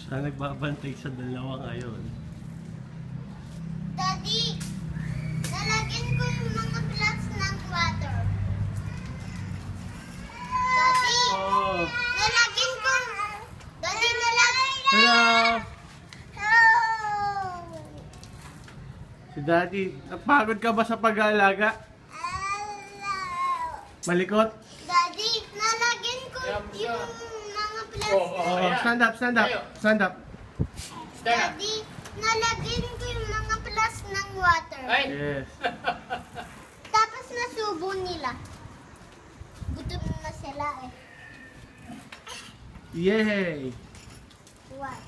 Siya nagbabantay sa dalawa ngayon. Daddy, lalagyan ko yung mga blocks ng water. Daddy, Oh. lalagyan ko. Daddy, lalagyan. Hello! Hello. Si Daddy, napagod ka ba sa pag-aalaga? Malikot? Daddy, lalagyan ko yung mga blocks. Oh, stand up, stand up, stand up. Daddy, nalagyan ko yung mga blocks ng water. Yes. Tapos nasubo nila. Gutom na sila eh. Yay! What?